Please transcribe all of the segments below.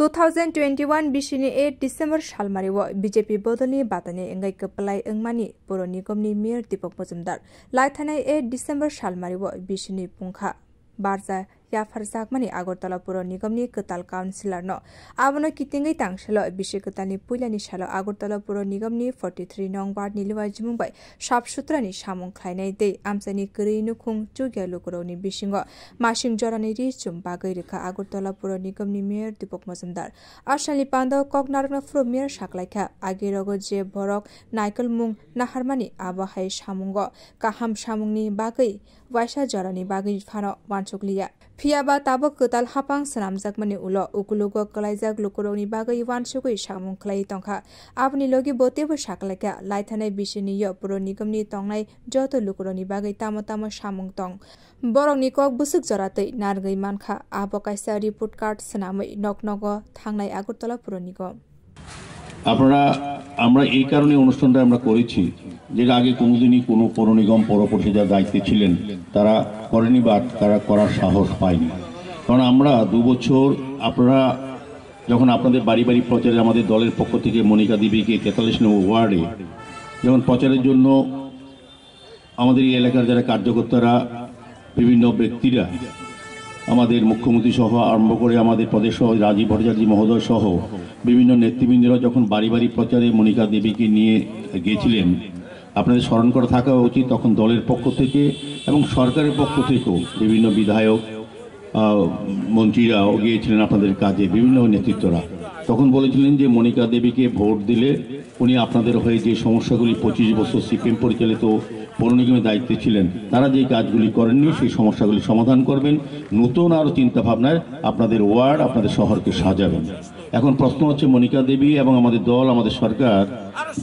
2021 बिसिनि 8 December सालमारिव BJP बदलनि बादानि एंगाय कपलाय अंगमानि बर निगमनि mayor दीपक Majumdar लाइथानाय 8 December सालमारिव बिसिनि पुंखा बारजा याफार जागमानि आगरतला पुर निगमनि कताल काउन्सिलर न आबनो कितिंगै तांसल बिसि कतालनि पुइलानि साल आगरतला पुर निगमनि 43 नং वार्डनि लिवा जिमुंबाय साफ सुथ्रानि सामुं ख्लायनाय दै आमसानि करेइनु खुं चुगिया लुकुरौनि बिसिंग मासिं जरानि रिचुम बागै रेखा आगरतला पुर निगमनि मेयर दीपक मजुमदार आसालनि पान्द ककनारगना फ्रो मेयर साकलायखा आगिरग जे भरक नाइकल मुं नाहारमानि आबहाय सामुंग काहाम सामुंनि बागै वाइसा जरानि बागै फानो वानसुकलिया फियाबा ताबो कताल हापां सनामजाकमानि उल उकुलुग कलाइजाक लुकुरौनि बागै वानसुकै सामुं ख्लाय तंखा आबनि लगे बोतेबो साकलायखा लाइथानाय बिसिनि य पुर निगमनि तंनाय जत लुकुरौनि बागै तामो तामो सामुं तं बरंनि कक बुसुक जरातै नारगै मानखा आब कायसा रिपोर्ट कार्ड सनामै नकनग थांनाय आगरतला पुर निगम আপনারা আমরা এই কারণে অনুষ্ঠানটা আমরা করেছি যে আগে কোনোদিনই কোনো পৌর নিগম পৌর পরিষদের দায়িত্বে ছিলেন তারা করেনি বা তারা করার সাহস পায়নি কারণ আমরা 2 বছর আপনারা যখন আপনাদের বাড়ি বাড়ি প্রচারে আমাদের দলের পক্ষ থেকে মনিকা দেবীকে 43 নং ওয়ার্ডে যখন প্রচারের জন্য আমাদের এই এলাকার যারা কার্যকর্তারা বিভিন্ন ব্যক্তিরা আমাদের মুখ্যমন্ত্রী সহ আরম্ভ করে আমাদের প্রদেশ রাজীব ভট্টাচার্য মহোদয় সহ বিভিন্ন নেতৃবৃন্দরা যখন বাড়ি বাড়ি প্রচারে মনিকা দেবীকে নিয়ে গিয়েছিলেন আপনাদের স্মরণ করা থাকা উচিত তখন দলের পক্ষ থেকে এবং সরকারের পক্ষ থেকেও বিভিন্ন বিধায়ক মন্ত্রীরাও গিয়েছিলেন আপনাদের কাজে বিভিন্ন নেতৃত্বরা তখন বলেছিলেন যে মনিকা দেবীকে ভোট দিলে উনি আপনাদের হয়ে যে সমস্যাগুলি 25 বছর সিপিএম পরিচালিত পৌর নিগমের দায়িত্বে ছিলেন তারা যে কাজগুলি করেননি সেই সমস্যাগুলি সমাধান করবেন নতুন আরও চিন্তাভাবনায় আপনাদের ওয়ার্ড আপনাদের শহরকে সাজাবেন এখন প্রশ্ন হচ্ছে মনিকা দেবী এবং আমাদের দল আমাদের সরকার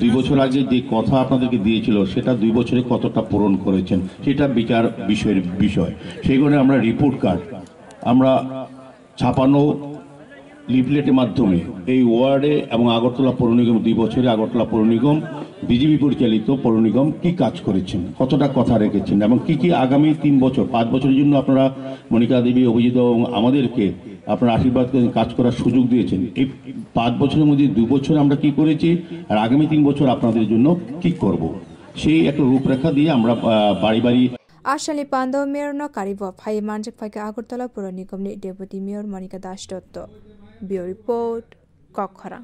2 বছর আগে যে কথা আপনাদেরকে দিয়েছিল সেটা 2 বছরে কতটা পূরণ করেছেন সেটা বিচার বিষয় সেই কারণে আমরা রিপোর্ট কার্ড আমরা ছাপানো লিফলেটের মাধ্যমে এই ওয়ার্ডে এবং আগরতলা পৌর নিগম 2 বছরে আগরতলা পৌর নিগম বিজেপি পরিচালিত পৌর নিগম কি কাজ করেছেন কতটা কথা রেখেছেন এবং কি আগামী 3 বছর 5 বছরের জন্য আপনারা মনিকা দেবী অভিজিৎ এবং আমাদেরকে আপনারা আশীর্বাদ করে কাজ করার সুযোগ দিয়েছেন এই 5 বছরের মধ্যে 2 বছর আমরা কি করেছি আর আগামী 3 বছর আপনাদের জন্য কি করব সেই একটা রূপরেখা দিয়ে আমরা বাড়ি বাড়ি आसालनि पान्द मेयर न कारिब फाइ मानजक फाइका आगरतला पुर निगमनि डेपुटी मेयर मनिका दास दत्त ब्यूरो रिपोर्ट ककखरा।